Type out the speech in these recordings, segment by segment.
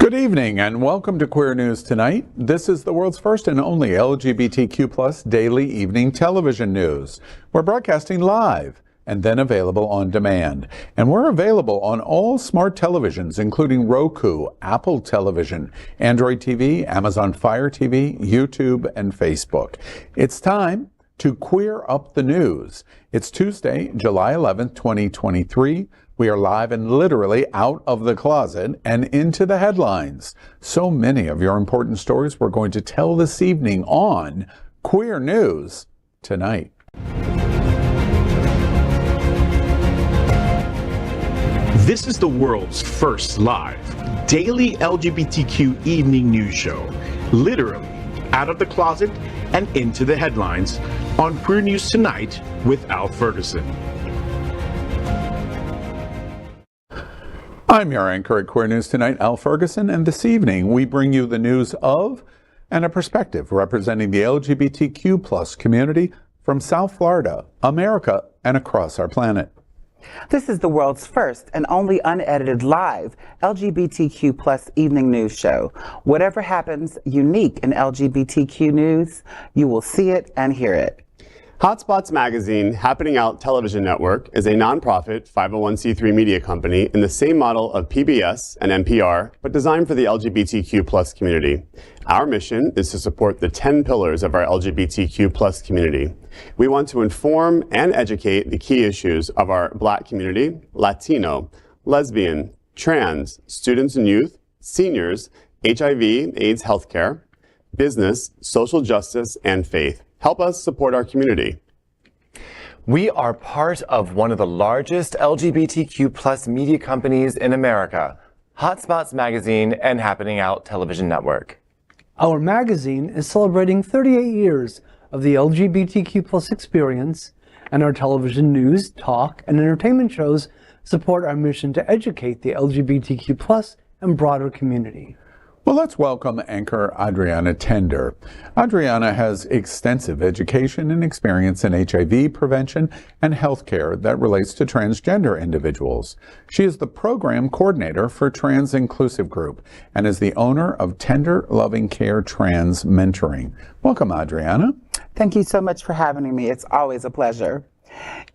Good evening and welcome to Queer News Tonight. This is the world's first and only LGBTQ+ daily evening television news. We're broadcasting live and then available on demand. And we're available on all smart televisions, including Roku, Apple Television, Android TV, Amazon Fire TV, YouTube, and Facebook. It's time to queer up the news. It's Tuesday, July 11th, 2023. We are live and literally out of the closet and into the headlines. So many of your important stories we're going to tell this evening on Queer News Tonight. This is the world's first live daily LGBTQ evening news show, literally out of the closet and into the headlines on Queer News Tonight with Al Ferguson. I'm your anchor at Queer News Tonight, Al Ferguson, and this evening we bring you the news of and a perspective representing the LGBTQ+ community from South Florida, America, and across our planet. This is the world's first and only unedited live LGBTQ+ evening news show. Whatever happens unique in LGBTQ news, you will see it and hear it. Hotspots Magazine, Happening Out Television Network, is a nonprofit 501c3 media company in the same model of PBS and NPR, but designed for the LGBTQ+ community. Our mission is to support the 10 pillars of our LGBTQ+ community. We want to inform and educate the key issues of our Black community, Latino, lesbian, trans, students and youth, seniors, HIV/AIDS healthcare, business, social justice, and faith. Help us support our community. We are part of one of the largest LGBTQ+ media companies in America, Hotspots Magazine and Happening Out Television Network. Our magazine is celebrating 38 years of the LGBTQ+ experience, and our television news, talk, and entertainment shows support our mission to educate the LGBTQ+ and broader community. Well, let's welcome anchor Adrianna Tender. Adrianna has extensive education and experience in HIV prevention and healthcare that relates to transgender individuals. She is the program coordinator for Trans Inclusive Group and is the owner of Tender Loving Care Trans Mentoring. Welcome, Adrianna. Thank you so much for having me. It's always a pleasure.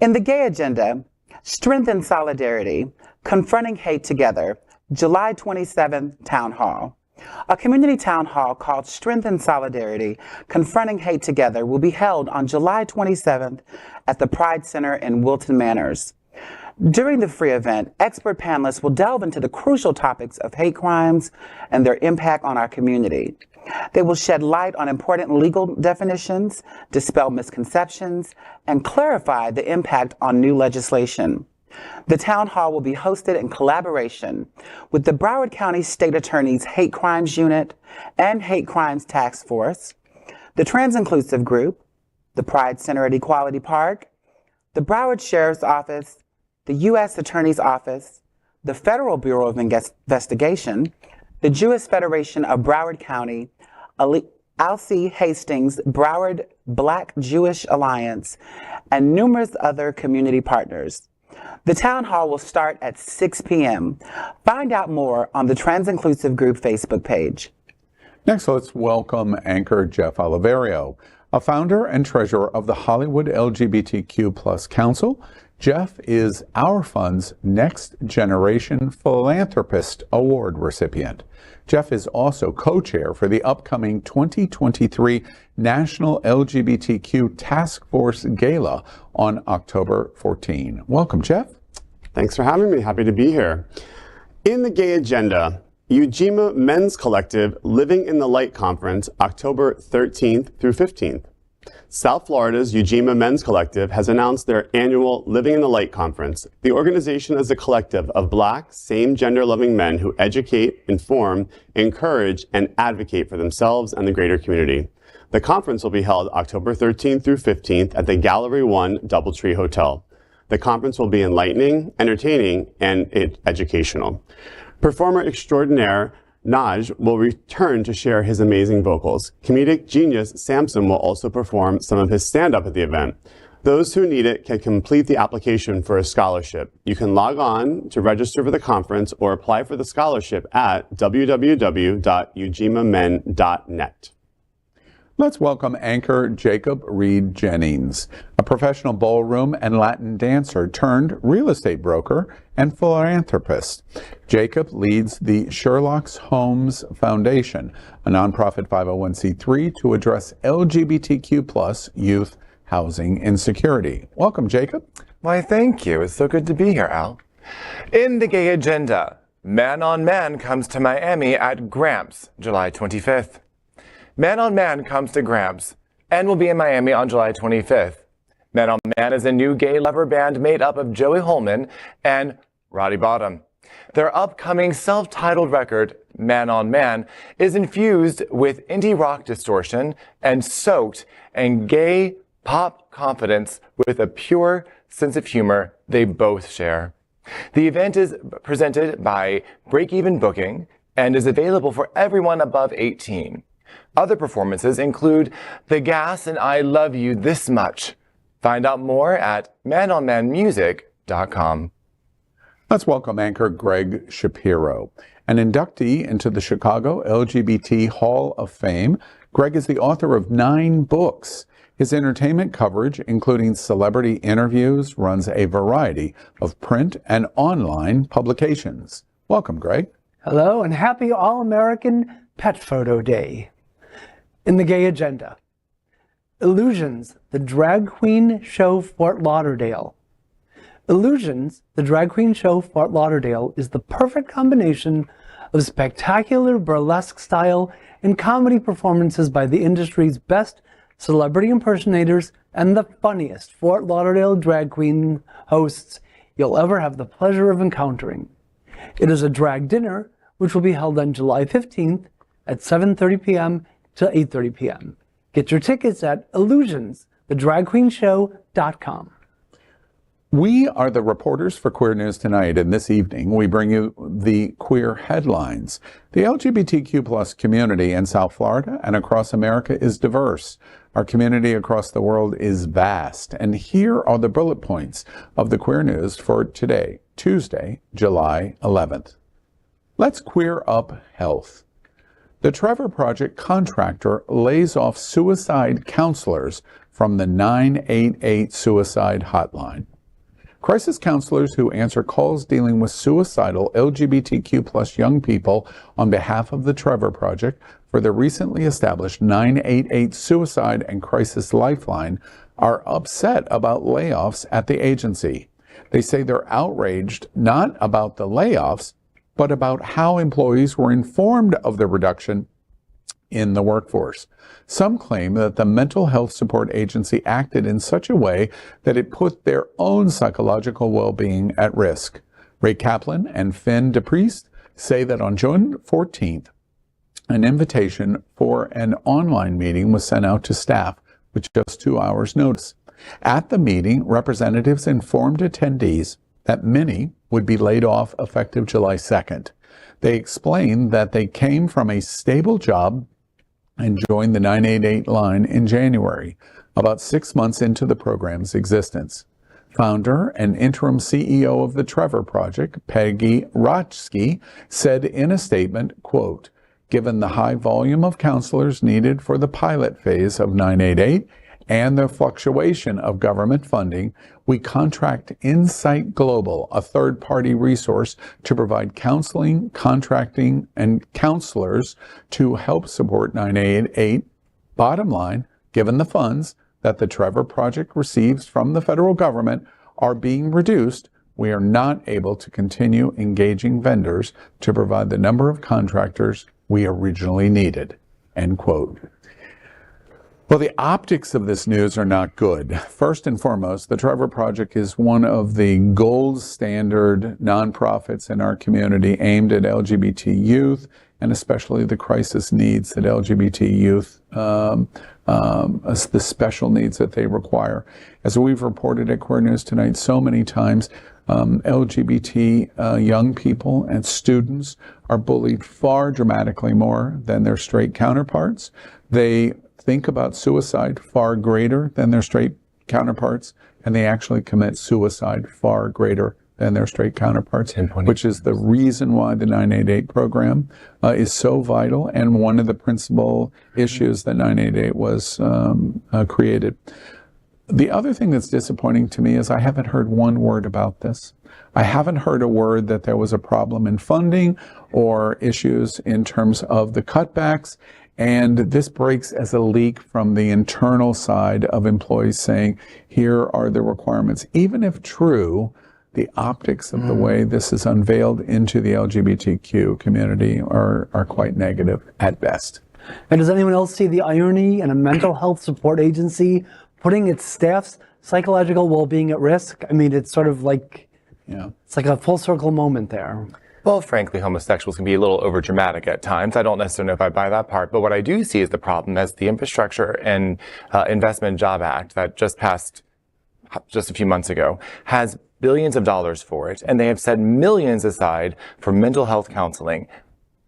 In the gay agenda, Strengthen Solidarity, Confronting Hate Together, July 27th, Townhall. A community town hall called Strengthen Solidarity, Confronting Hate Together will be held on July 27th at the Pride Center in Wilton Manors. During the free event, expert panelists will delve into the crucial topics of hate crimes and their impact on our community. They will shed light on important legal definitions, dispel misconceptions, and clarify the impact on new legislation. The town hall will be hosted in collaboration with the Broward County State Attorney's Hate Crimes Unit and Hate Crimes Task Force, the Trans Inclusive Group, the Pride Center at Equality Park, the Broward Sheriff's Office, the U.S. Attorney's Office, the Federal Bureau of Investigation, the Jewish Federation of Broward County, Alcee Hastings Broward Black Jewish Alliance, and numerous other community partners. The town hall will start at 6 p.m. Find out more on the Trans Inclusive Group Facebook page. Next, let's welcome anchor Jeff Oliverio, a founder and treasurer of the Hollywood LGBTQ+ Council. Jeff is our fund's Next Generation Philanthropist Award recipient. Jeff is also co-chair for the upcoming 2023 National LGBTQ Task Force Gala on October 14. Welcome, Jeff. Thanks for having me. Happy to be here. In the gay agenda, Ujima Men's Collective Living in the Light Conference, October 13th through 15th. South Florida's Ujima Men's Collective has announced their annual Living in the Light Conference. The organization is a collective of Black, same-gender loving men who educate, inform, encourage, and advocate for themselves and the greater community. The conference will be held October 13th through 15th at the Gallery 1 Doubletree Hotel. The conference will be enlightening, entertaining, and educational. Performer extraordinaire Naj will return to share his amazing vocals. Comedic genius Samson will also perform some of his stand-up at the event. Those who need it can complete the application for a scholarship. You can log on to register for the conference or apply for the scholarship at www.ujimamen.net. Let's welcome anchor Jacob Reide Jennings, a professional ballroom and Latin dancer turned real estate broker and philanthropist. Jacob leads the Sherlock Holmes Foundation, a nonprofit 501c3 to address LGBTQ+ youth housing insecurity. Welcome, Jacob. Why, thank you. It's so good to be here, Al. In the gay agenda, Man on Man comes to Miami at Gramps, July 25th. Man on Man comes to Gramps and will be in Miami on July 25th. Man on Man is a new gay lover band made up of Joey Holman and Roddy Bottom. Their upcoming self-titled record, Man on Man, is infused with indie rock distortion and soaked in gay pop confidence with a pure sense of humor they both share. The event is presented by Break Even Booking and is available for everyone above 18. Other performances include The Gas and I Love You This Much. Find out more at manonmanmusic.com. Let's welcome anchor Gregg Shapiro, an inductee into the Chicago LGBT Hall of Fame. Gregg is the author of 9 books. His entertainment coverage, including celebrity interviews, runs a variety of print and online publications. Welcome, Gregg. Hello, and happy All-American Pet Photo Day. In the gay agenda, Illusions, the Drag Queen Show Fort Lauderdale. Illusions, the Drag Queen Show Fort Lauderdale is the perfect combination of spectacular burlesque style and comedy performances by the industry's best celebrity impersonators and the funniest Fort Lauderdale drag queen hosts you'll ever have the pleasure of encountering. It is a drag dinner, which will be held on July 15th at 7:30 p.m. to 8:30 p.m. Get your tickets at illusionsthedragqueenshow.com. We are the reporters for Queer News Tonight, and this evening we bring you the queer headlines. The LGBTQ+ community in South Florida and across America is diverse. Our community across the world is vast, and here are the bullet points of the queer news for today, Tuesday, July 11th. Let's queer up health. The Trevor Project Contractor lays off suicide counselors from the 988 suicide hotline. Crisis counselors who answer calls dealing with suicidal LGBTQ+ young people on behalf of the Trevor Project for the recently established 988 Suicide and Crisis Lifeline are upset about layoffs at the agency. They say they're outraged not about the layoffs, but about how employees were informed of the reduction in the workforce. Some claim that the mental health support agency acted in such a way that it put their own psychological well-being at risk. Ray Kaplan and Finn DePriest say that on June 14th, an invitation for an online meeting was sent out to staff with just 2 hours' notice. At the meeting, representatives informed attendees that many would be laid off effective July 2nd. They explained that they came from a stable job and joined the 988 line in January, about 6 months into the program's existence. Founder and interim CEO of the Trevor Project, Peggy Rotsky, said in a statement, quote, "Given the high volume of counselors needed for the pilot phase of 988 and the fluctuation of government funding, we contract Insight Global, a third-party resource, to provide counseling, contracting, and counselors to help support 988. Bottom line, given the funds that the Trevor Project receives from the federal government are being reduced, we are not able to continue engaging vendors to provide the number of contractors we originally needed." End quote. Well, the optics of this news are not good. First and foremost, the Trevor Project is one of the gold standard nonprofits in our community aimed at LGBT youth, and especially the crisis needs that LGBT youth, the special needs that they require. As we've reported at Queer News Tonight so many times, LGBT young people and students are bullied far dramatically more than their straight counterparts. They think about suicide far greater than their straight counterparts, and they actually commit suicide far greater than their straight counterparts, which is the reason why the 988 program is so vital and one of the principal issues that 988 was created. The other thing that's disappointing to me is I haven't heard one word about this. I haven't heard a word that there was a problem in funding or issues in terms of the cutbacks. And this breaks as a leak from the internal side of employees saying, here are the requirements. Even if true, the optics of the way this is unveiled into the LGBTQ community are quite negative at best. And does anyone else see the irony in a mental health support agency putting its staff's psychological well-being at risk? I mean, it's sort of like, it's like a full circle moment there. Well, frankly, homosexuals can be a little overdramatic at times. I don't necessarily know if I buy that part, but what I do see is the problem as the Infrastructure and Investment Job Act that just passed just a few months ago has billions of dollars for it, and they have set millions aside for mental health counseling.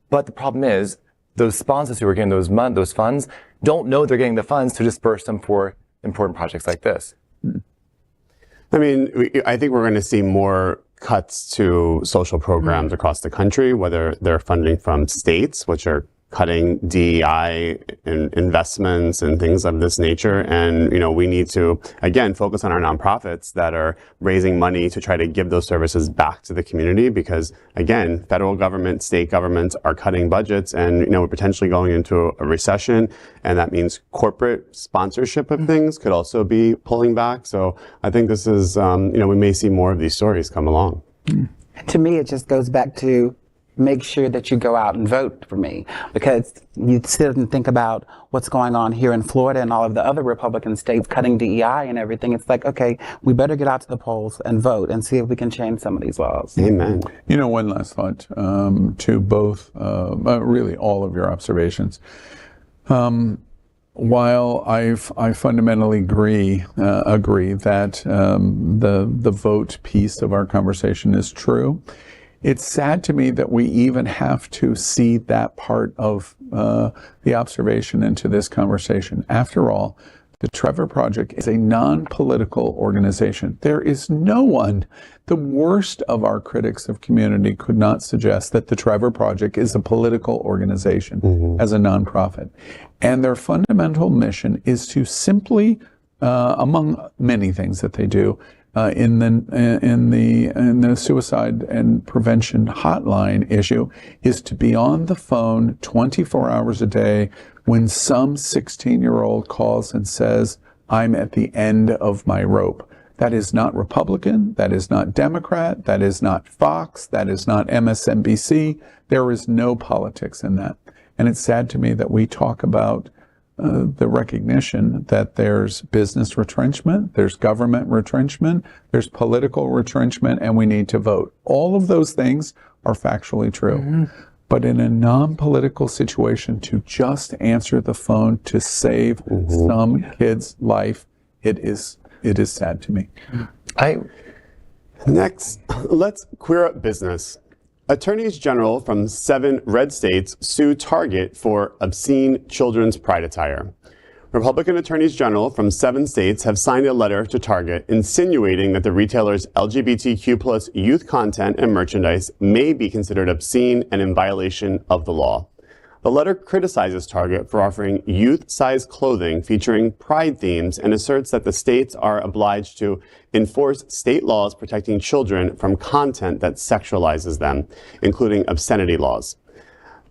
But the problem is, those sponsors who are getting those funds don't know they're getting the funds to disperse them for important projects like this. I mean, I think we're going to see more cuts to social programs across the country, whether they're funding from states, which are cutting DEI investments and things of this nature. And, we need to, again, focus on our nonprofits that are raising money to try to give those services back to the community because, again, federal government, state governments are cutting budgets and, we're potentially going into a recession. And that means corporate sponsorship of things could also be pulling back. So I think this is, we may see more of these stories come along. To me, it just goes back to make sure that you go out and vote for me, because you sit and think about what's going on here in Florida and all of the other Republican states cutting DEI and everything. It's like, okay, we better get out to the polls and vote and see if we can change some of these laws. Amen. One last thought to both, really all of your observations. While I fundamentally agree that the vote piece of our conversation is true, it's sad to me that we even have to see that part of the observation into this conversation. After all, the Trevor Project is a non-political organization. There is no one, the worst of our critics of community could not suggest that the Trevor Project is a political organization as a nonprofit. And their fundamental mission is to simply, among many things that they do, in the suicide and prevention hotline issue, is to be on the phone 24 hours a day when some 16-year-old calls and says, I'm at the end of my rope. That is not Republican, that is not Democrat, that is not Fox, that is not MSNBC. There is no politics in that. And it's sad to me that we talk about the recognition that there's business retrenchment, there's government retrenchment, there's political retrenchment, and we need to vote. All of those things are factually true. But in a non-political situation, to just answer the phone to save some kid's life, it is sad to me. Next, let's queer up business. Attorneys general from 7 red states sue Target for obscene children's pride attire. Republican attorneys general from 7 states have signed a letter to Target insinuating that the retailer's LGBTQ+ youth content and merchandise may be considered obscene and in violation of the law. The letter criticizes Target for offering youth-sized clothing featuring pride themes and asserts that the states are obliged to enforce state laws protecting children from content that sexualizes them, including obscenity laws.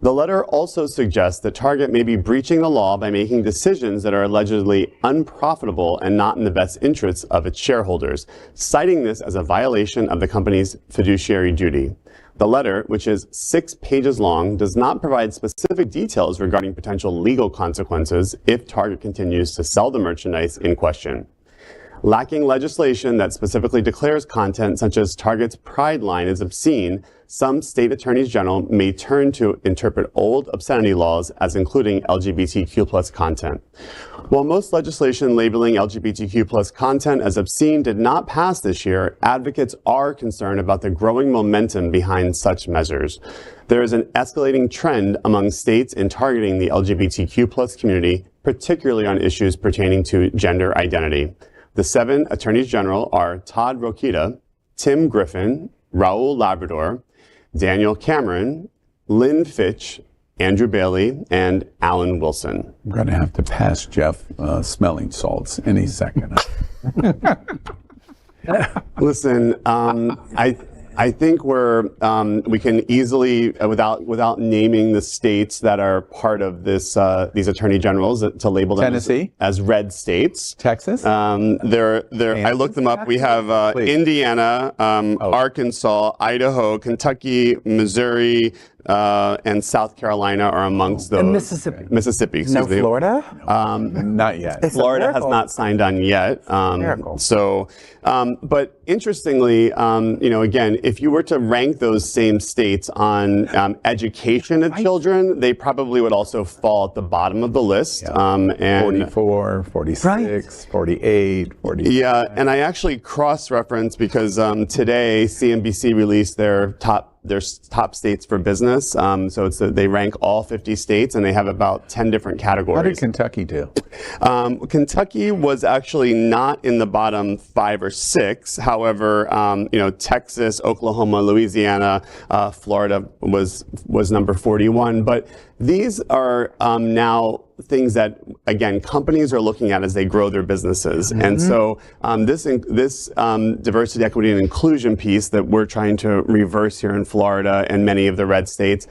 The letter also suggests that Target may be breaching the law by making decisions that are allegedly unprofitable and not in the best interests of its shareholders, citing this as a violation of the company's fiduciary duty. The letter, which is 6 pages long, does not provide specific details regarding potential legal consequences if Target continues to sell the merchandise in question. Lacking legislation that specifically declares content such as Target's Pride line as obscene, some state attorneys general may turn to interpret old obscenity laws as including LGBTQ+ content. While most legislation labeling LGBTQ+ content as obscene did not pass this year, advocates are concerned about the growing momentum behind such measures. There is an escalating trend among states in targeting the LGBTQ+ community, particularly on issues pertaining to gender identity. The 7 attorneys general are Todd Rokita, Tim Griffin, Raul Labrador, Daniel Cameron, Lynn Fitch, Andrew Bailey, and Alan Wilson. I'm going to have to pass Jeff smelling salts any second. Listen, I think we can easily, without naming the states that are part of this, these attorney generals, to label them Tennessee as red states. Texas. I looked them up. We have Indiana, Arkansas, Idaho, Kentucky, Missouri, and South Carolina are amongst those. And Mississippi. Mississippi, excuse me. Florida? Not yet. Florida has not signed on yet. But interestingly, again, if you were to rank those same states on education of children, they probably would also fall at the bottom of the list. And 44, 46, 48, 40. Yeah, and I actually cross-referenced because today CNBC released their top states for business. So they rank all 50 states, and they have about 10 different categories. How did Kentucky do? Kentucky was actually not in the bottom 5 or 6. However, Texas, Oklahoma, Louisiana, Florida was number 41. But these are now things that, again, companies are looking at as they grow their businesses. Mm-hmm. And so this diversity, equity, and inclusion piece that we're trying to reverse here in Florida and many of the red states,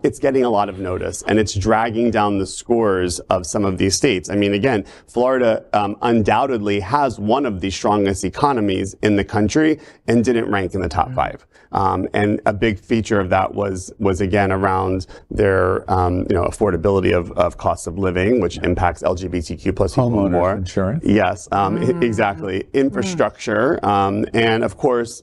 it's getting a lot of notice, and it's dragging down the scores of some of these states. I mean, again, Florida undoubtedly has one of the strongest economies in the country and didn't rank in the top 5. And a big feature of that was again around their affordability of cost of living, which impacts LGBTQ plus people more. Insurance. Yes, exactly. Infrastructure, and of course,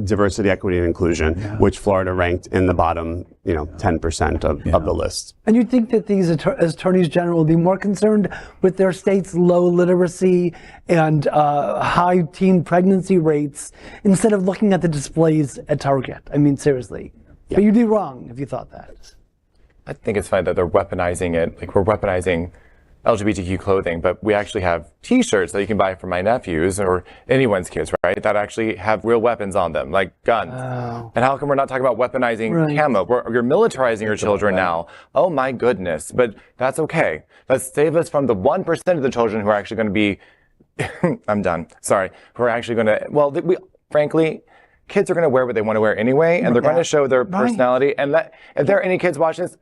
diversity, equity, and inclusion, which Florida ranked in the bottom, 10% of the list. And you think that these attorneys general will be more concerned with their state's low literacy and high teen pregnancy rates instead of looking at the displays at Target? I mean, seriously. Yeah. But you'd be wrong if you thought that. I think it's funny that they're weaponizing it. Like, we're weaponizing LGBTQ clothing, but we actually have T-shirts that you can buy for my nephews or anyone's kids, right? That actually have real weapons on them, like guns. Oh. And how come we're not talking about weaponizing camo? You're militarizing your children now. Oh my goodness! But that's okay. Let's save us from the 1% of the children who are actually going to be. I'm done. Sorry. Who are actually going to? Well, frankly, kids are going to wear what they want to wear anyway, and they're going to show their personality. And if there are any kids watching this.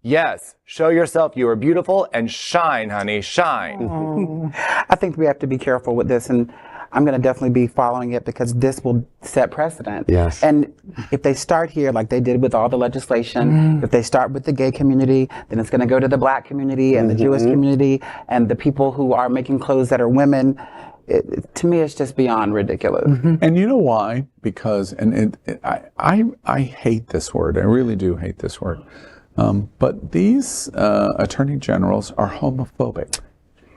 Yes, show yourself. You are beautiful and shine, honey, shine. Oh. I think we have to be careful with this, and I'm going to definitely be following it because this will set precedent. Yes. And if they start here, like they did with all the legislation, if they start with the gay community, then it's going to go to the black community and the Jewish community and the people who are making clothes that are women. To me, it's just beyond ridiculous. And you know why? Because, I hate this word. I really do hate this word. But these attorney generals are homophobic.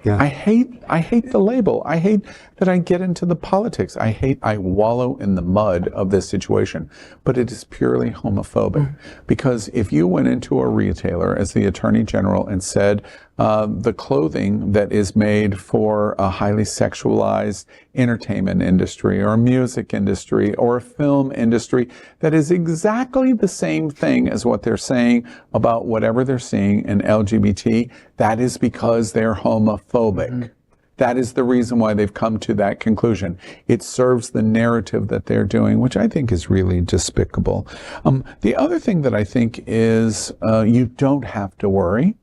Yeah. I hate the label. I hate that I get into the politics. I wallow in the mud of this situation. But it is purely homophobic. Because if you went into a retailer as the attorney general and said, the clothing that is made for a highly sexualized entertainment industry or a music industry or a film industry, that is exactly the same thing as what they're saying about whatever they're seeing in LGBT, that is because they're homophobic. That is the reason why they've come to that conclusion. It serves the narrative that they're doing, which I think is really despicable. The other thing that I think is you don't have to worry.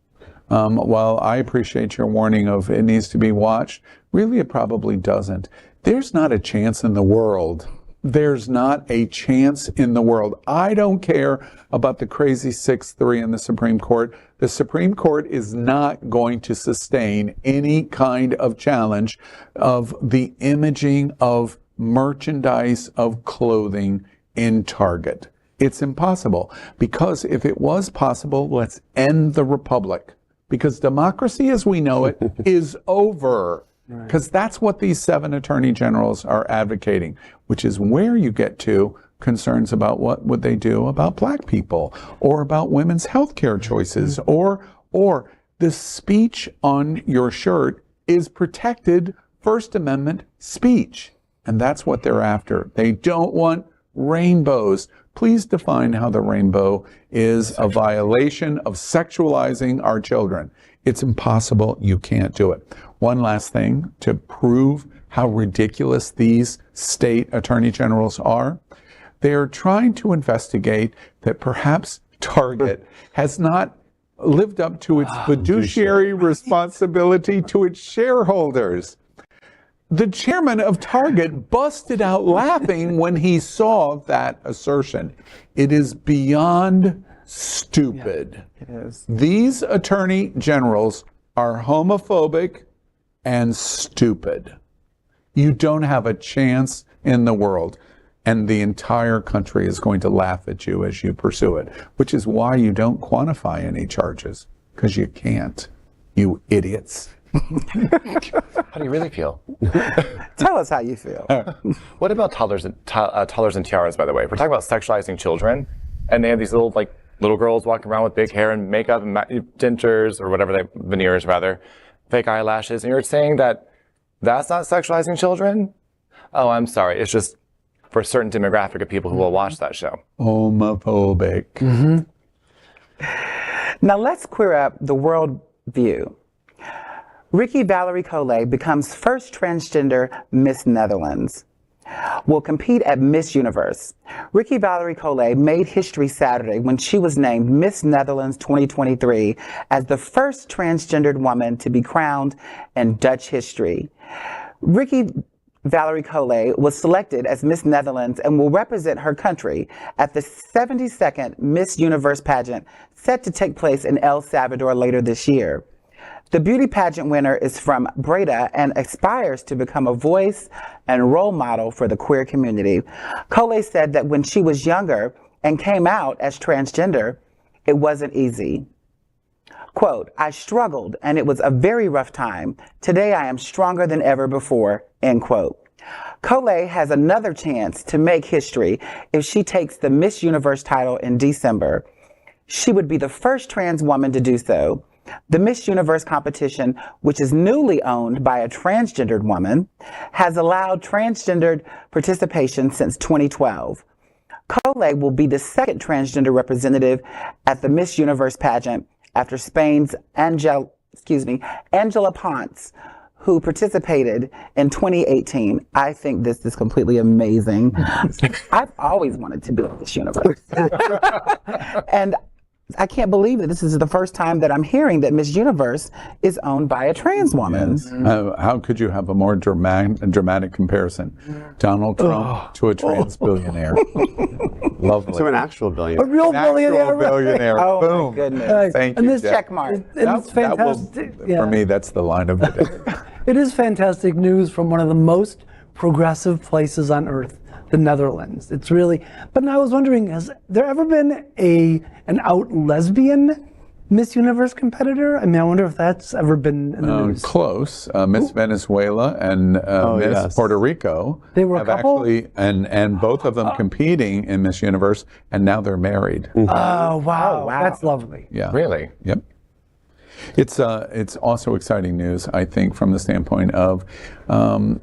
While I appreciate your warning of it needs to be watched, really it probably doesn't. There's not a chance in the world. There's not a chance in the world. I don't care about the crazy 6-3 in the Supreme Court. The Supreme Court is not going to sustain any kind of challenge of the imaging of merchandise of clothing in Target. It's impossible. Because if it was possible, let's end the republic. Because democracy as we know it is over. Because that's what these 7 attorney generals are advocating, which is where you get to concerns about what would they do about black people or about women's health care choices or the speech on your shirt is protected First Amendment speech. And that's what they're after. They don't want rainbows. Please define how the rainbow is a violation of sexualizing our children. It's impossible. You can't do it. One last thing to prove how ridiculous these state attorney generals are. They are trying to investigate that perhaps Target has not lived up to its fiduciary responsibility to its shareholders. The chairman of Target busted out laughing when he saw that assertion. It is beyond stupid. It is. These attorney generals are homophobic and stupid. You don't have a chance in the world. And the entire country is going to laugh at you as you pursue it, which is why you don't quantify any charges, because you can't, you idiots. How do you really feel? Tell us how you feel. What about toddlers and tiaras, by the way? We're talking about sexualizing children, and they have these little girls walking around with big hair and makeup and dentures, or whatever veneers rather, fake eyelashes, and you're saying that that's not sexualizing children? Oh, I'm sorry. It's just for a certain demographic of people who will watch that show. Homophobic. Now let's queer up the world view. Rikkie Valerie Kollé becomes first transgender Miss Netherlands. Will compete at Miss Universe. Rikkie Valerie Kollé made history Saturday when she was named Miss Netherlands 2023 as the first transgendered woman to be crowned in Dutch history. Rikkie Valerie Kollé was selected as Miss Netherlands and will represent her country at the 72nd Miss Universe pageant set to take place in El Salvador later this year. The beauty pageant winner is from Breda and aspires to become a voice and role model for the queer community. Kollé said that when she was younger and came out as transgender, it wasn't easy. Quote, I struggled and it was a very rough time. Today I am stronger than ever before, end quote. Kollé has another chance to make history if she takes the Miss Universe title in December. She would be the first trans woman to do so. The Miss Universe competition, which is newly owned by a transgendered woman, has allowed transgendered participation since 2012. Kollé will be the second transgender representative at the Miss Universe pageant after Spain's Angela Ponce, who participated in 2018. I think this is completely amazing. I've always wanted to be at Miss Universe. And I can't believe that this is the first time that I'm hearing that Miss Universe is owned by a trans woman. Yes. How could you have a more dramatic comparison? Donald Trump to a trans billionaire. Lovely. To an actual billionaire. A real billionaire. Billionaire. Oh Boom. my goodness. Thank And you, this Jack. check mark. It's fantastic. For me, that's the line of the day. It is fantastic news from one of the most progressive places on earth, the Netherlands. It's really, but I was wondering, has there ever been an out lesbian Miss Universe competitor? I mean, I wonder if that's ever been in the news. Close. Miss Venezuela and Miss Puerto Rico They were a have couple? actually, and both of them competing in Miss Universe, and now they're married. Oh, wow. That's lovely. Yeah. Really? Yep. It's also exciting news, I think, from the standpoint of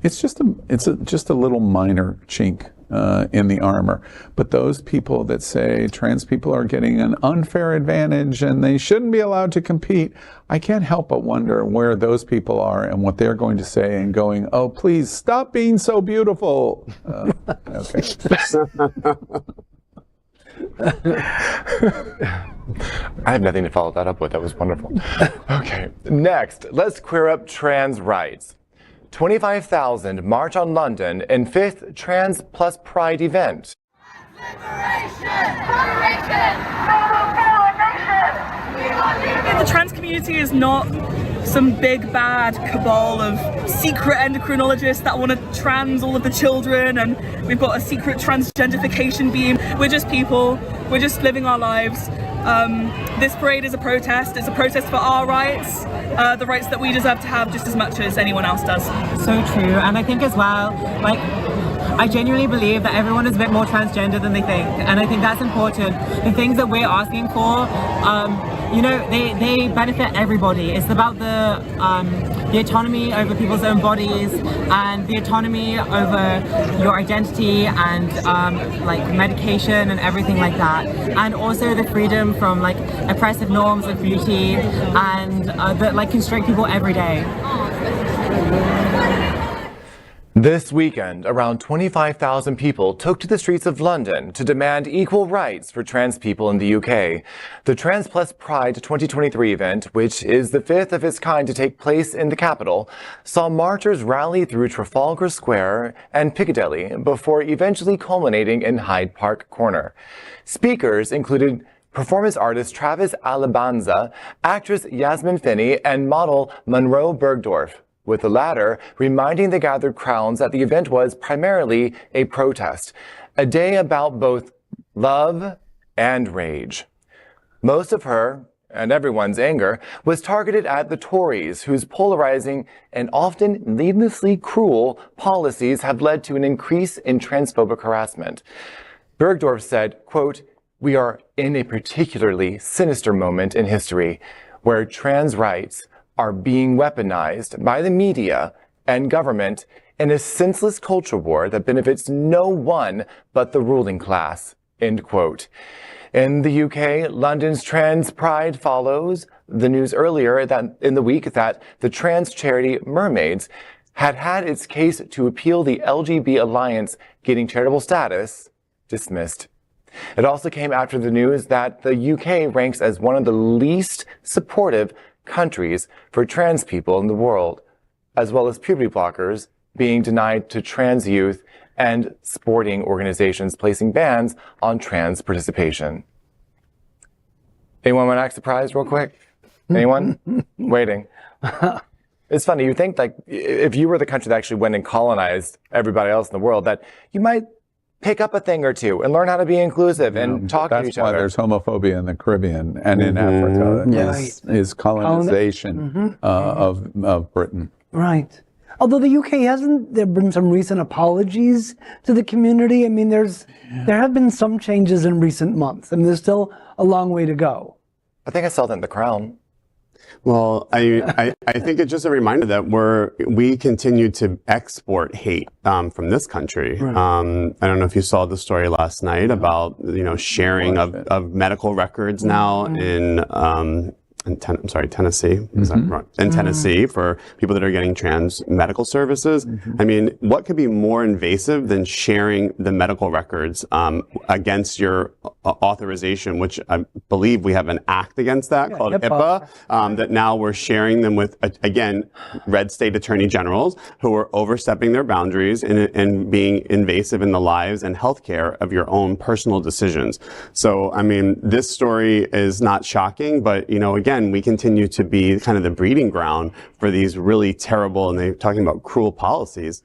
it's just a little minor chink in the armor. But those people that say trans people are getting an unfair advantage and they shouldn't be allowed to compete, I can't help but wonder where those people are and what they're going to say and going, oh, please stop being so beautiful. Okay. I have nothing to follow that up with. That was wonderful. Okay, next, let's queer up trans rights. 25,000 march on London in 5th Trans Plus Pride event. The trans community is not some big bad cabal of secret endocrinologists that want to trans all of the children, and we've got a secret transgenderification beam. We're just people, we're just living our lives. This parade is a protest. It's a protest for our rights, the rights that we deserve to have just as much as anyone else does. So true, and I think as well, like, I genuinely believe that everyone is a bit more transgender than they think, and I think that's important. The things that we're asking for, you know, they benefit everybody. It's about the the autonomy over people's own bodies and the autonomy over your identity and like medication and everything like that, and also the freedom from like oppressive norms of beauty and that like constrict people every day. This weekend, around 25,000 people took to the streets of London to demand equal rights for trans people in the UK. The Trans Plus Pride 2023 event, which is the fifth of its kind to take place in the capital, saw marchers rally through Trafalgar Square and Piccadilly before eventually culminating in Hyde Park Corner. Speakers included performance artist Travis Alabanza, actress Yasmin Finney, and model Monroe Bergdorf, with the latter reminding the gathered crowds that the event was primarily a protest, a day about both love and rage. Most of her, and everyone's anger, was targeted at the Tories, whose polarizing and often needlessly cruel policies have led to an increase in transphobic harassment. Bergdorf said, quote, "We are in a particularly sinister moment in history where trans rights are being weaponized by the media and government in a senseless culture war that benefits no one but the ruling class," end quote. In the UK, London's Trans Pride follows the news earlier that in the week that the trans charity Mermaids had its case to appeal the LGB Alliance getting charitable status dismissed. It also came after the news that the UK ranks as one of the least supportive countries for trans people in the world, as well as puberty blockers being denied to trans youth and sporting organizations placing bans on trans participation. Anyone want to act surprised real quick? Anyone? Waiting. It's funny, you think like if you were the country that actually went and colonized everybody else in the world, that you might pick up a thing or two and learn how to be inclusive and talk to each other. That's why there's homophobia in the Caribbean and in Africa. Yes. Is colonization of Britain. Right. Although the UK hasn't, there have been some recent apologies to the community. I mean, there have been some changes in recent months, and there's still a long way to go. I think I saw that in The Crown. Well, I think it's just a reminder that we continue to export hate from this country. Right. I don't know if you saw the story last night about sharing of medical records now in Tennessee. Is that right? In Tennessee for people that are getting trans medical services. I mean, what could be more invasive than sharing the medical records against your authorization, which I believe we have an act against that called HIPAA, that now we're sharing them with, again, red state attorney generals who are overstepping their boundaries and being invasive in the lives and healthcare of your own personal decisions. So, I mean, this story is not shocking, but, again, we continue to be kind of the breeding ground for these really terrible, and they're talking about cruel policies.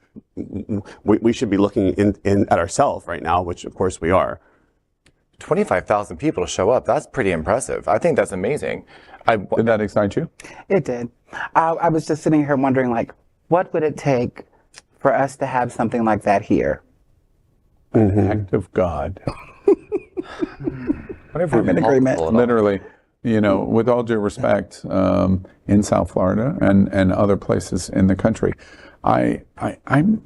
We should be looking at ourselves right now, which of course we are. 25,000 people to show up. That's pretty impressive. I think that's amazing. Did that excite you? It did. I was just sitting here wondering, like, what would it take for us to have something like that here? An act of God. I'm in agreement. Literally. With all due respect, in South Florida and other places in the country, I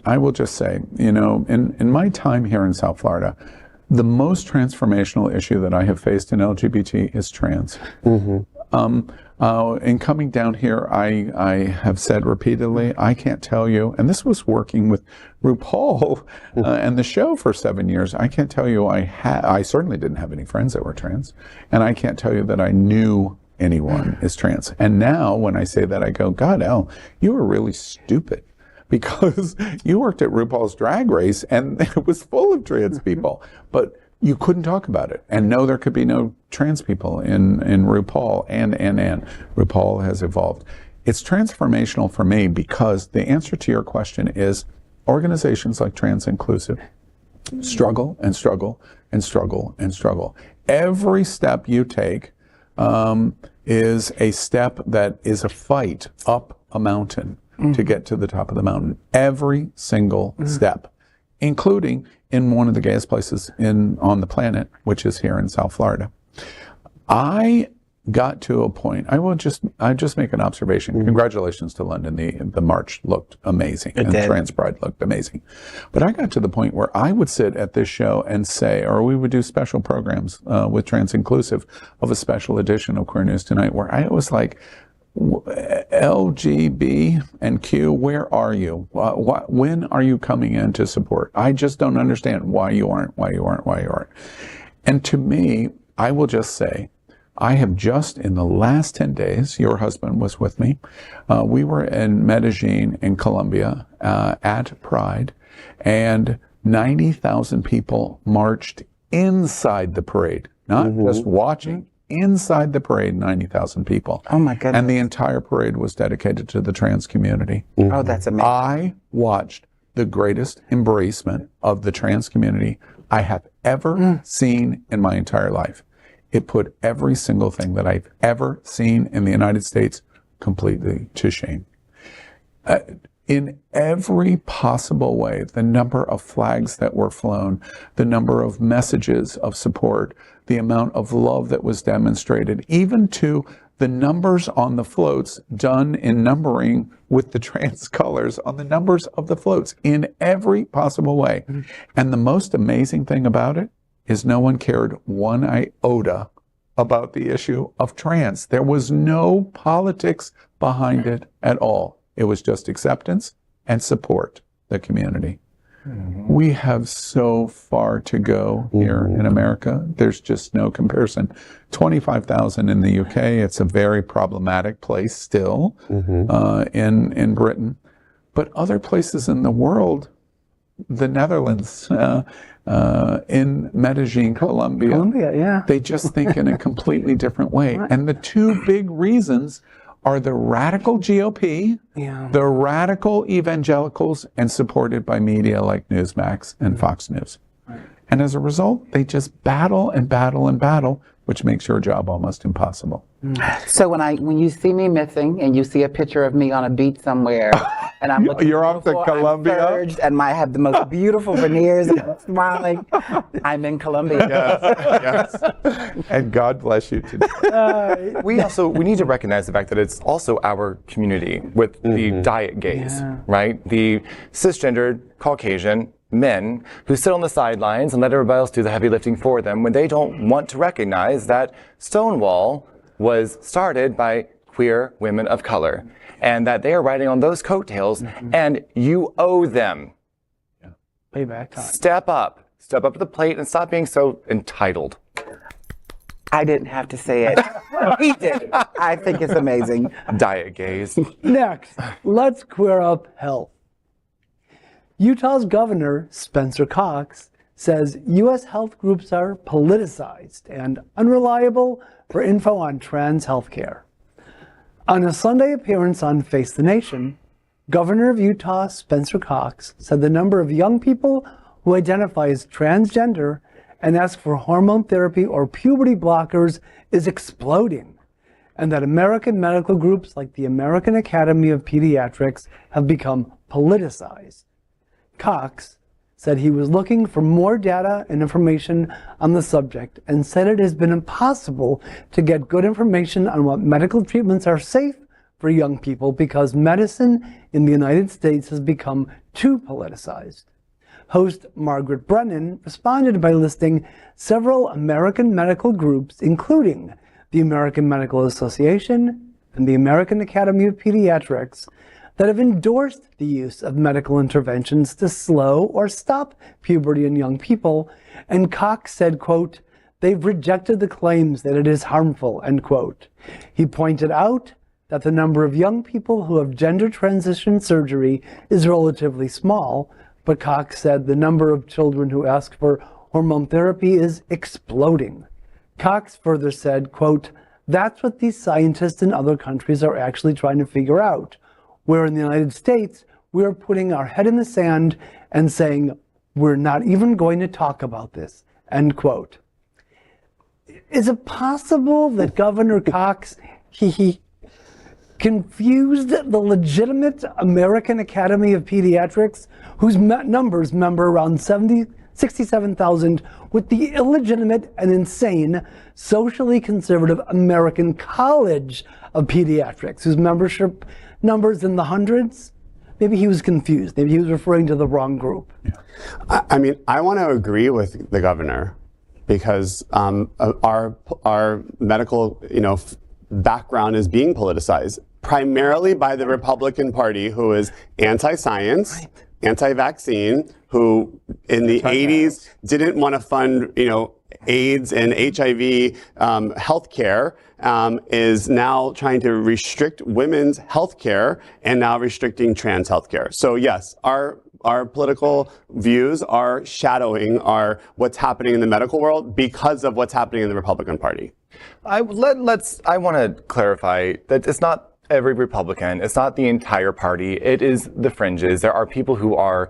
will just say, in my time here in South Florida, the most transformational issue that I have faced in LGBT is trans. In coming down here, I have said repeatedly, I can't tell you, and this was working with RuPaul and the show for 7 years, I can't tell you I certainly didn't have any friends that were trans, and I can't tell you that I knew anyone is trans. And now when I say that, I go, God, Elle, you were really stupid, because you worked at RuPaul's Drag Race and it was full of trans people, but you couldn't talk about it. And no, there could be no trans people in RuPaul, and RuPaul has evolved. It's transformational for me because the answer to your question is organizations like Trans Inclusive struggle and struggle and struggle and struggle. Every step you take is a step that is a fight up a mountain to get to the top of the mountain. Every single step, including in one of the gayest places on the planet, which is here in South Florida. I got to a point. I just make an observation. Congratulations to London. The march looked amazing, and Trans Pride looked amazing. But I got to the point where I would sit at this show and say, or we would do special programs with Trans Inclusive of a special edition of Queer News Tonight, where I was like, LGB and Q, where are you? When are you coming in to support? I just don't understand why you aren't. And to me, I will just say, I have just in the last 10 days, your husband was with me. We were in Medellin in Colombia at Pride, and 90,000 people marched inside the parade, not just watching. Inside the parade, 90,000 people. Oh my goodness. And the entire parade was dedicated to the trans community. Oh, that's amazing. I watched the greatest embracement of the trans community I have ever seen in my entire life. It put every single thing that I've ever seen in the United States completely to shame. In every possible way, the number of flags that were flown, the number of messages of support, the amount of love that was demonstrated, even to the numbers on the floats done in numbering with the trans colors on the numbers of the floats in every possible way. And the most amazing thing about it is no one cared one iota about the issue of trans. There was no politics behind it at all. It was just acceptance and support the community. We have so far to go here in America. There's just no comparison. 25,000 in the UK. It's a very problematic place still in Britain. But other places in the world, the Netherlands, in Medellin, Colombia, they just think in a completely different way. And the two big reasons are the radical GOP, the radical evangelicals, and supported by media like Newsmax and Fox News. And as a result, they just battle and battle and battle, which makes your job almost impossible. So when you see me missing and you see a picture of me on a beach somewhere, and I'm looking You're off to Colombia, I'm purged, and I have the most beautiful veneers, and I'm smiling, I'm in Colombia. Yes. And God bless you today. We need to recognize the fact that it's also our community with the diet gays, right? The cisgendered Caucasian men who sit on the sidelines and let everybody else do the heavy lifting for them when they don't want to recognize that Stonewall was started by queer women of color and that they are riding on those coattails and you owe them. Payback time. Step up to the plate and stop being so entitled. I didn't have to say it. He did. I think it's amazing. Diet gays. Next, let's queer up health. Utah's Governor, Spencer Cox, says U.S. health groups are politicized and unreliable for info on trans health care. On a Sunday appearance on Face the Nation, Governor of Utah, Spencer Cox, said the number of young people who identify as transgender and ask for hormone therapy or puberty blockers is exploding, and that American medical groups like the American Academy of Pediatrics have become politicized. Cox said he was looking for more data and information on the subject and said it has been impossible to get good information on what medical treatments are safe for young people because medicine in the United States has become too politicized. Host Margaret Brennan responded by listing several American medical groups, including the American Medical Association and the American Academy of Pediatrics, that have endorsed the use of medical interventions to slow or stop puberty in young people, and Cox said, quote, they've rejected the claims that it is harmful, end quote. He pointed out that the number of young people who have gender transition surgery is relatively small, but Cox said the number of children who ask for hormone therapy is exploding. Cox further said, quote, that's what these scientists in other countries are actually trying to figure out. Where in the United States, we are putting our head in the sand and saying, we're not even going to talk about this, end quote. Is it possible that Governor Cox, he confused the legitimate American Academy of Pediatrics, whose numbers number around 70 67,000 with the illegitimate and insane socially conservative American College of Pediatrics, whose membership numbers in the hundreds. Maybe he was confused. Maybe he was referring to the wrong group. Yeah. I mean, I want to agree with the governor because our medical, background is being politicized primarily by the Republican Party, who is anti-science, anti-vaccine, who in the 80s didn't want to fund, AIDS and HIV healthcare, is now trying to restrict women's healthcare and now restricting trans healthcare. So yes, our political views are shadowing what's happening in the medical world because of what's happening in the Republican Party. I want to clarify that it's not every Republican, it's not the entire party, it is the fringes. There are people who are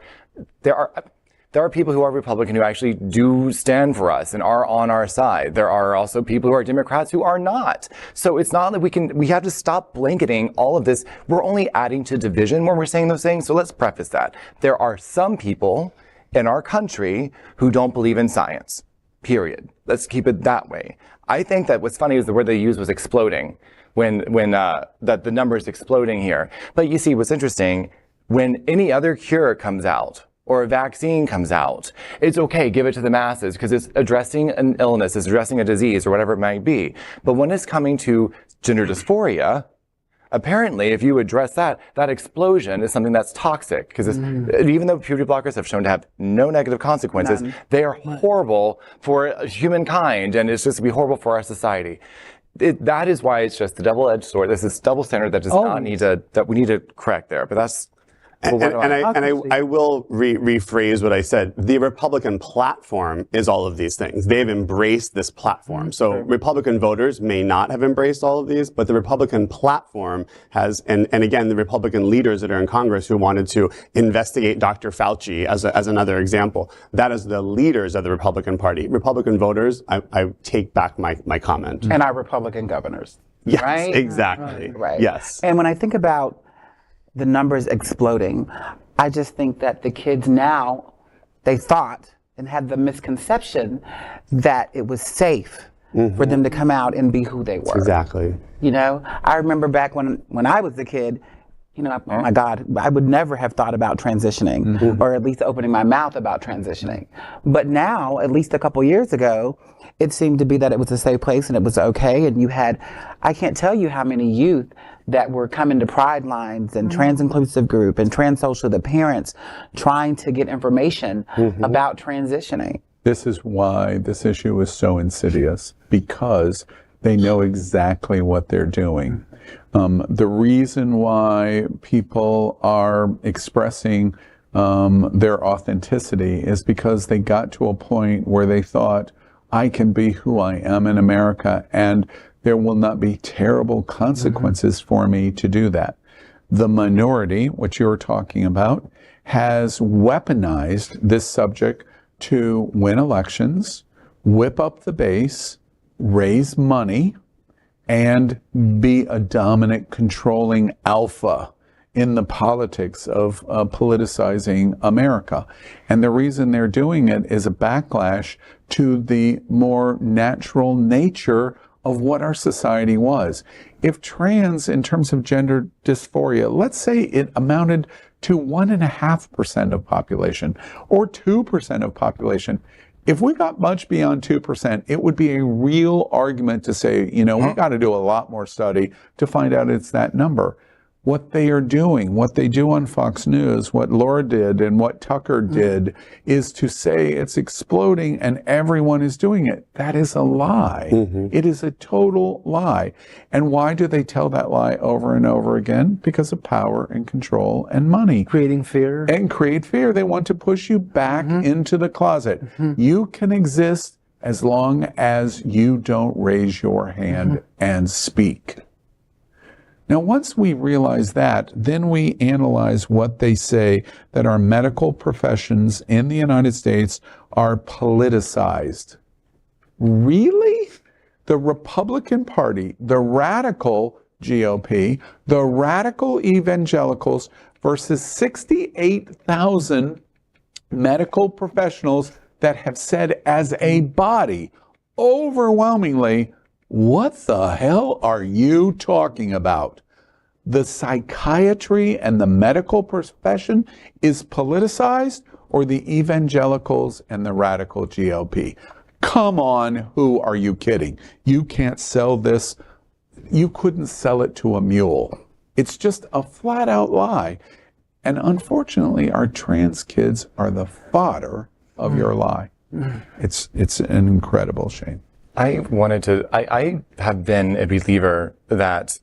Republican who actually do stand for us and are on our side. There are also people who are Democrats who are not. So it's not that we have to stop blanketing all of this. We're only adding to division when we're saying those things. So let's preface that. There are some people in our country who don't believe in science, period. Let's keep it that way. I think that what's funny is the word they used was exploding when that the number is exploding here. But you see, what's interesting, when any other cure comes out, or a vaccine comes out, it's okay, give it to the masses because it's addressing an illness, it's addressing a disease or whatever it might be. But when it's coming to gender dysphoria, apparently if you address that explosion is something that's toxic because even though puberty blockers have shown to have no negative consequences, they are horrible for humankind and it's just to be horrible for our society. That is why it's just the double-edged sword. This is double standard that does not need that we need to correct there. But that's I will rephrase what I said. The Republican platform is all of these things. They've embraced this platform. So Republican voters may not have embraced all of these, but the Republican platform has, and again, the Republican leaders that are in Congress who wanted to investigate Dr. Fauci as another example, that is the leaders of the Republican Party. Republican voters, I take back my comment. And our Republican governors. Yes, right? exactly. Right. Yes. And when I think about the numbers exploding, I just think that the kids now, they thought and had the misconception that it was safe for them to come out and be who they were. Exactly. I remember back when I was a kid, oh my God, I would never have thought about transitioning or at least opening my mouth about transitioning. But now, at least a couple years ago, it seemed to be that it was a safe place and it was okay. And you had, I can't tell you how many youth that were coming to Pride lines and trans-inclusive group and trans-social, the parents trying to get information about transitioning. This is why this issue is so insidious, because they know exactly what they're doing. The reason why people are expressing their authenticity is because they got to a point where they thought, I can be who I am in America, and there will not be terrible consequences for me to do that. The minority, which you're talking about, has weaponized this subject to win elections, whip up the base, raise money, and be a dominant, controlling alpha in the politics of politicizing America. And the reason they're doing it is a backlash to the more natural nature of what our society was. If trans, in terms of gender dysphoria, let's say it amounted to 1.5% of population or 2% of population, if we got much beyond 2%, it would be a real argument to say, we got to do a lot more study to find out it's that number. What they are doing, what they do on Fox News, what Laura did and what Tucker did is to say it's exploding and everyone is doing it. That is a lie. It is a total lie. And why do they tell that lie over and over again? Because of power and control and money. Creating fear. And create fear. They want to push you back into the closet. You can exist as long as you don't raise your hand and speak. Now, once we realize that, then we analyze what they say, that our medical professions in the United States are politicized. Really? The Republican Party, the radical GOP, the radical evangelicals versus 68,000 medical professionals that have said as a body overwhelmingly, what the hell are you talking about? The psychiatry and the medical profession is politicized, or the evangelicals and the radical GOP? Come on, who are you kidding? You can't sell this. You couldn't sell it to a mule. It's just a flat out lie. And unfortunately, our trans kids are the fodder of your lie. It's an incredible shame. I have been a believer that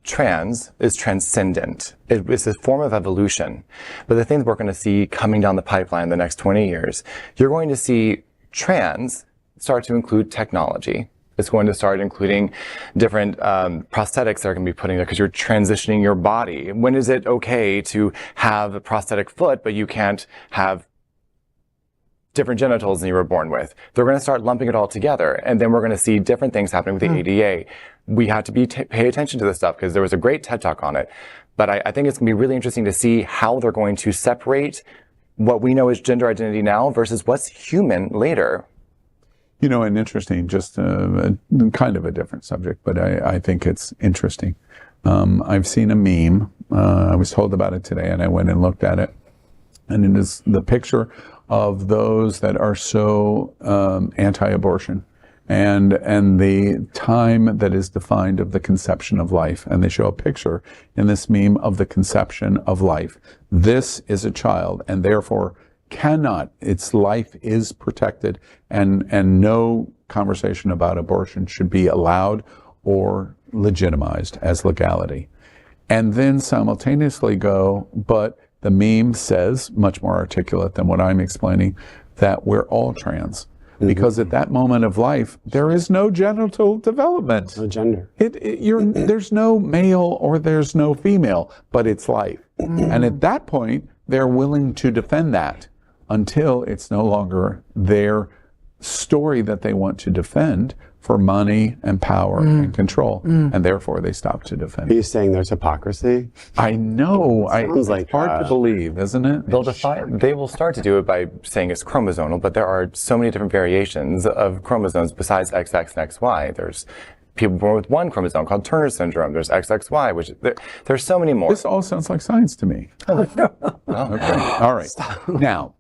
trans is transcendent. It's a form of evolution. But the things we're going to see coming down the pipeline in the next 20 years, you're going to see trans start to include technology. It's going to start including different prosthetics that are going to be put in there because you're transitioning your body. When is it okay to have a prosthetic foot, but you can't have different genitals than you were born with? They're going to start lumping it all together. And then we're going to see different things happening with the ADA. We have to pay attention to this stuff because there was a great TED Talk on it. But I think it's going to be really interesting to see how they're going to separate what we know as gender identity now versus what's human later. You know, and interesting, just kind of a different subject, but I think it's interesting. I've seen a meme. I was told about it today, and I went and looked at it. And it is the picture of those that are so anti-abortion and the time that is defined of the conception of life. And they show a picture in this meme of the conception of life. This is a child, and therefore its life is protected, and no conversation about abortion should be allowed or legitimized as legality. And then simultaneously go, but the meme says, much more articulate than what I'm explaining, that we're all trans. Because at that moment of life, there is no genital development. No gender. There's no male or there's no female, but it's life. And at that point, they're willing to defend that until it's no longer their story that they want to defend for money and power and control. And therefore, they stop to defend. Are you saying there's hypocrisy? I know. Sounds like it's hard to believe, isn't it? They will start to do it by saying it's chromosomal, but there are so many different variations of chromosomes besides XX and XY. There's people born with one chromosome called Turner syndrome. There's XXY, which there's so many more. This all sounds like science to me. Okay. All right. Now,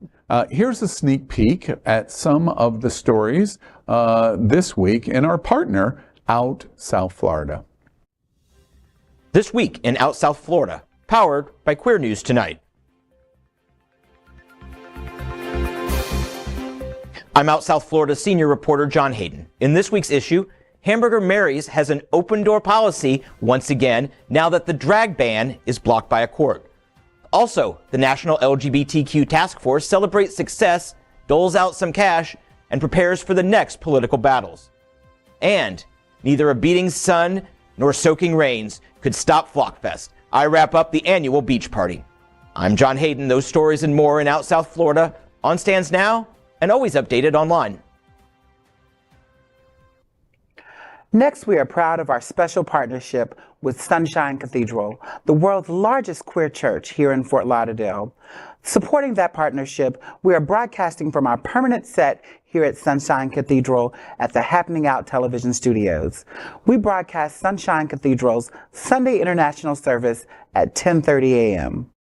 here's a sneak peek at some of the stories this week in our partner, Out South Florida. This week in Out South Florida, powered by Queer News Tonight. I'm Out South Florida senior reporter John Hayden. In this week's issue, Hamburger Mary's has an open door policy once again now that the drag ban is blocked by a court. Also, the National LGBTQ Task Force celebrates success, doles out some cash, and prepares for the next political battles. And neither a beating sun nor soaking rains could stop Flockfest. I wrap up the annual beach party. I'm John Hayden. Those stories and more in Out South Florida, on stands now and always updated online. Next, we are proud of our special partnership with Sunshine Cathedral, the world's largest queer church here in Fort Lauderdale. Supporting that partnership, we are broadcasting from our permanent set here at Sunshine Cathedral at the Happening Out television studios. We broadcast Sunshine Cathedral's Sunday International Service at 10:30 a.m.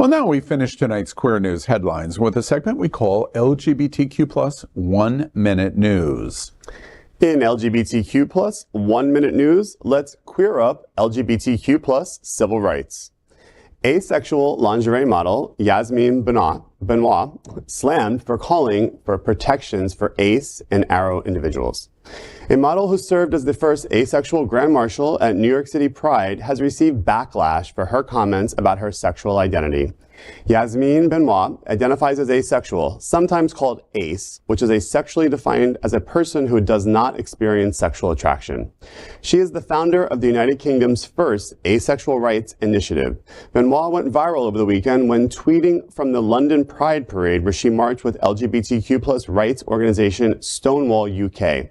Well, now we finish tonight's Queer News headlines with a segment we call LGBTQ plus 1 Minute News. In LGBTQ plus 1 Minute News, let's queer up LGBTQ plus civil rights. Asexual lingerie model Yasmin Benoit slammed for calling for protections for ace and aro individuals. A model who served as the first asexual Grand Marshal at New York City Pride has received backlash for her comments about her sexual identity. Yasmin Benoit identifies as asexual, sometimes called ace, which is sexually defined as a person who does not experience sexual attraction. She is the founder of the United Kingdom's first asexual rights initiative. Benoit went viral over the weekend when tweeting from the London Pride Parade, where she marched with LGBTQ plus rights organization Stonewall UK.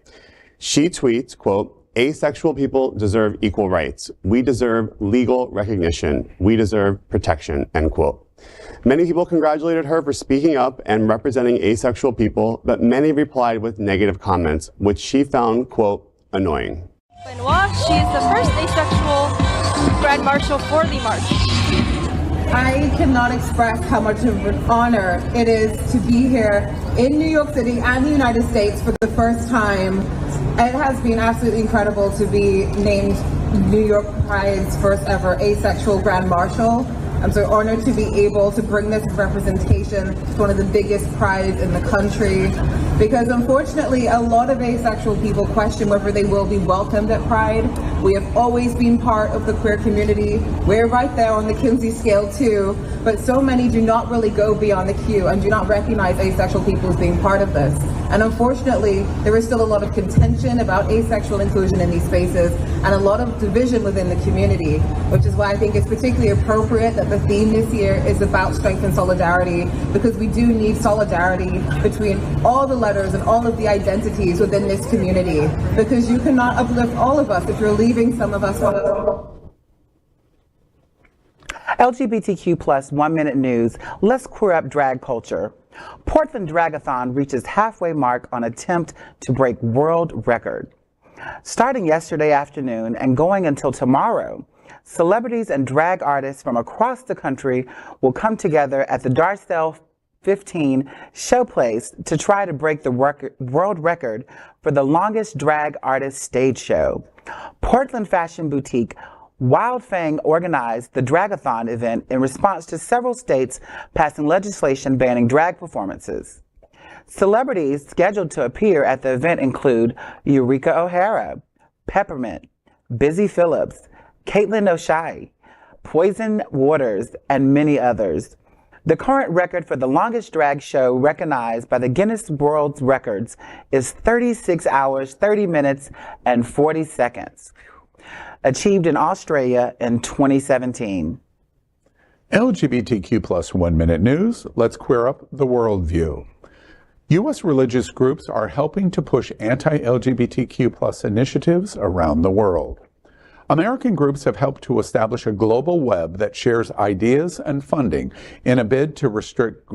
She tweets, quote, "Asexual people deserve equal rights. We deserve legal recognition. We deserve protection," end quote. Many people congratulated her for speaking up and representing asexual people, but many replied with negative comments, which she found, quote, annoying. Benoit, she is the first asexual Grand Marshal for the march. I cannot express how much of an honor it is to be here in New York City and the United States for the first time. It has been absolutely incredible to be named New York Pride's first ever asexual Grand Marshal. I'm so honored to be able to bring this representation to one of the biggest prides in the country, because unfortunately a lot of asexual people question whether they will be welcomed at Pride. We have always been part of the queer community. We're right there on the Kinsey scale too, but so many do not really go beyond the queue and do not recognize asexual people as being part of this. And unfortunately, there is still a lot of contention about asexual inclusion in these spaces and a lot of division within the community, which is why I think it's particularly appropriate that the theme this year is about strength and solidarity, because we do need solidarity between all the letters and all of the identities within this community, because you cannot uplift all of us if you're leaving some of us on. LGBTQ plus 1 Minute News. Let's queer up drag culture. Portland Dragathon reaches halfway mark on attempt to break world record. Starting yesterday afternoon and going until tomorrow, celebrities and drag artists from across the country will come together at the Darcel 15 showplace to try to break the world record for the longest drag artist stage show. Portland fashion boutique Wildfang organized the Dragathon event in response to several states passing legislation banning drag performances. Celebrities scheduled to appear at the event include Eureka O'Hara, Peppermint, Busy Phillips, Caitlin O'Shea, Poison Waters, and many others. The current record for the longest drag show recognized by the Guinness World Records is 36 hours, 30 minutes, and 40 seconds. Achieved in Australia in 2017. LGBTQ plus 1 Minute News. Let's queer up the worldview. U.S. religious groups are helping to push anti-LGBTQ plus initiatives around the world. American groups have helped to establish a global web that shares ideas and funding in a bid to restrict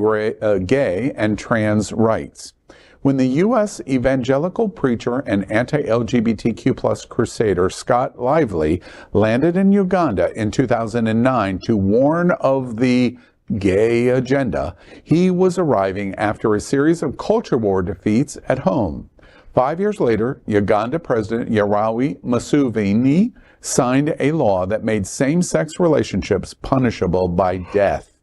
gay and trans rights. When the U.S. evangelical preacher and anti-LGBTQ plus crusader Scott Lively landed in Uganda in 2009 to warn of the gay agenda, he was arriving after a series of culture war defeats at home. 5 years later, Uganda President Yoweri Museveni signed a law that made same-sex relationships punishable by death.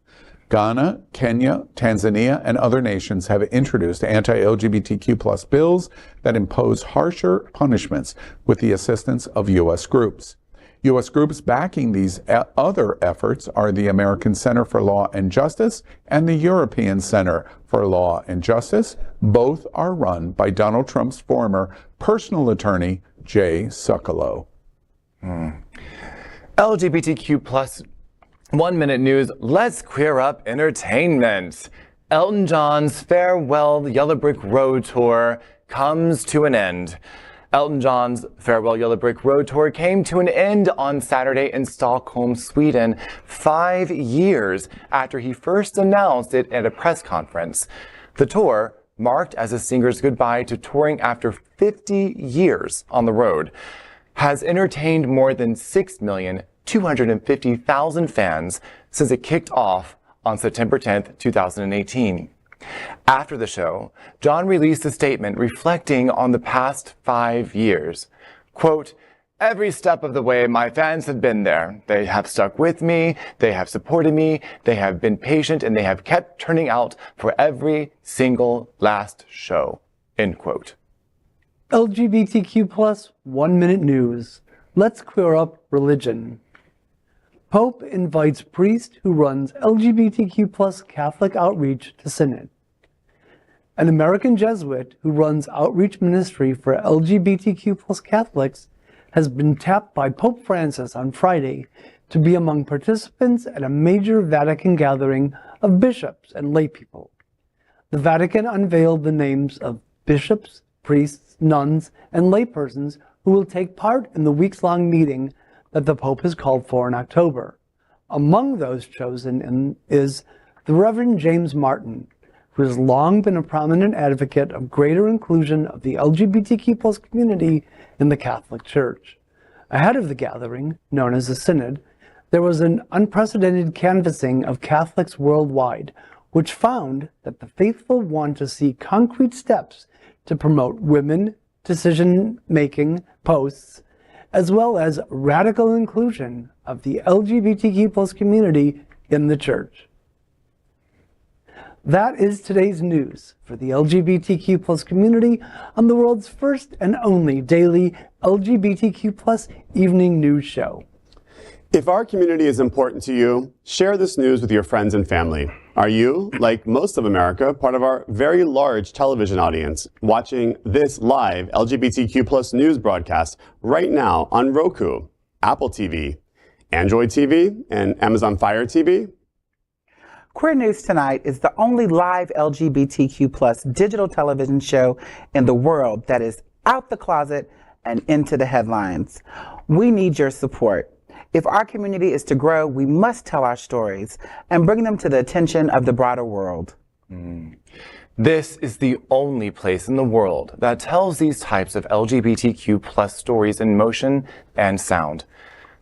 Ghana, Kenya, Tanzania, and other nations have introduced anti-LGBTQ plus bills that impose harsher punishments with the assistance of U.S. groups. U.S. groups backing these other efforts are the American Center for Law and Justice and the European Center for Law and Justice. Both are run by Donald Trump's former personal attorney, Jay Sekulow. LGBTQ plus 1 Minute News. Let's queer up entertainment. Elton John's Farewell Yellow Brick Road tour comes to an end. Elton John's Farewell Yellow Brick Road tour came to an end on Saturday in Stockholm, Sweden, 5 years after he first announced it at a press conference. The tour marked as a singer's goodbye to touring after 50 years on the road, has entertained more than 6,250,000 fans since it kicked off on September 10th, 2018. After the show, John released a statement reflecting on the past 5 years. Quote, "Every step of the way, my fans have been there. They have stuck with me, they have supported me, they have been patient, and they have kept turning out for every single last show." End quote. LGBTQ+ 1 Minute News. Let's queer up religion. Pope invites priest who runs LGBTQ+ Catholic outreach to synod. An American Jesuit who runs outreach ministry for LGBTQ+ Catholics has been tapped by Pope Francis on Friday to be among participants at a major Vatican gathering of bishops and laypeople. The Vatican unveiled the names of bishops, priests, nuns, and laypersons who will take part in the weeks-long meeting that the Pope has called for in October. Among those chosen is the Reverend James Martin, who has long been a prominent advocate of greater inclusion of the LGBTQ+ community in the Catholic Church. Ahead of the gathering, known as a synod, there was an unprecedented canvassing of Catholics worldwide, which found that the faithful want to see concrete steps to promote women decision-making posts, as well as radical inclusion of the LGBTQ+ community in the Church. That is today's news for the LGBTQ+ community on the world's first and only daily LGBTQ+ evening news show. If our community is important to you, share this news with your friends and family. Are you, like most of America, part of our very large television audience, watching this live LGBTQ+ news broadcast right now on Roku, Apple TV, Android TV, and Amazon Fire TV? Queer News Tonight is the only live LGBTQ+ digital television show in the world that is out the closet and into the headlines. We need your support. If our community is to grow, we must tell our stories and bring them to the attention of the broader world. This is the only place in the world that tells these types of LGBTQ+ stories in motion and sound.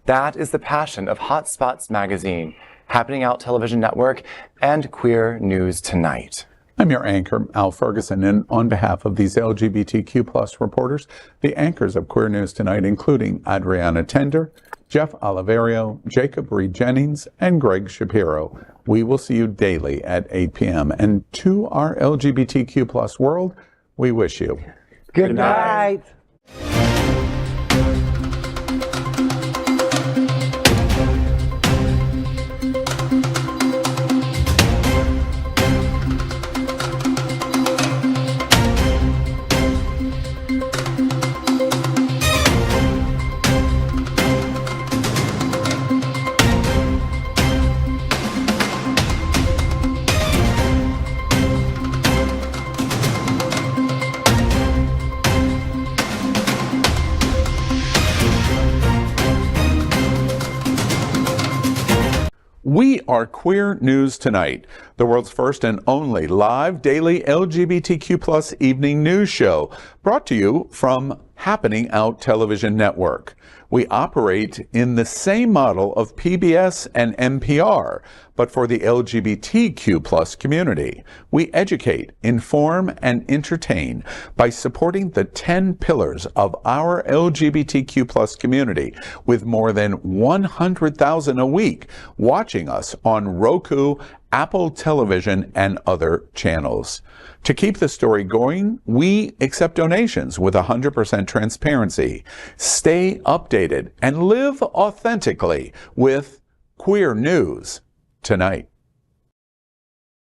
That is the passion of Hotspots Magazine, Happening Out Television Network, and Queer News Tonight. I'm your anchor, Al Ferguson, and on behalf of these LGBTQ+ reporters, the anchors of Queer News Tonight, including Adrianna Tender, Jeff Oliverio, Jacob Reide Jennings, and Gregg Shapiro, we will see you daily at 8 p.m. And to our LGBTQ+ world, we wish you good night. We are Queer News Tonight, the world's first and only live daily LGBTQ+ evening news show, brought to you from Happening Out Television Network. We operate in the same model of PBS and NPR, but for the LGBTQ+ community. We educate, inform, and entertain by supporting the 10 pillars of our LGBTQ+ community, with more than 100,000 a week watching us on Roku, Apple Television, and other channels. To keep the story going, we accept donations with 100% transparency. Stay updated and live authentically with Queer News Tonight.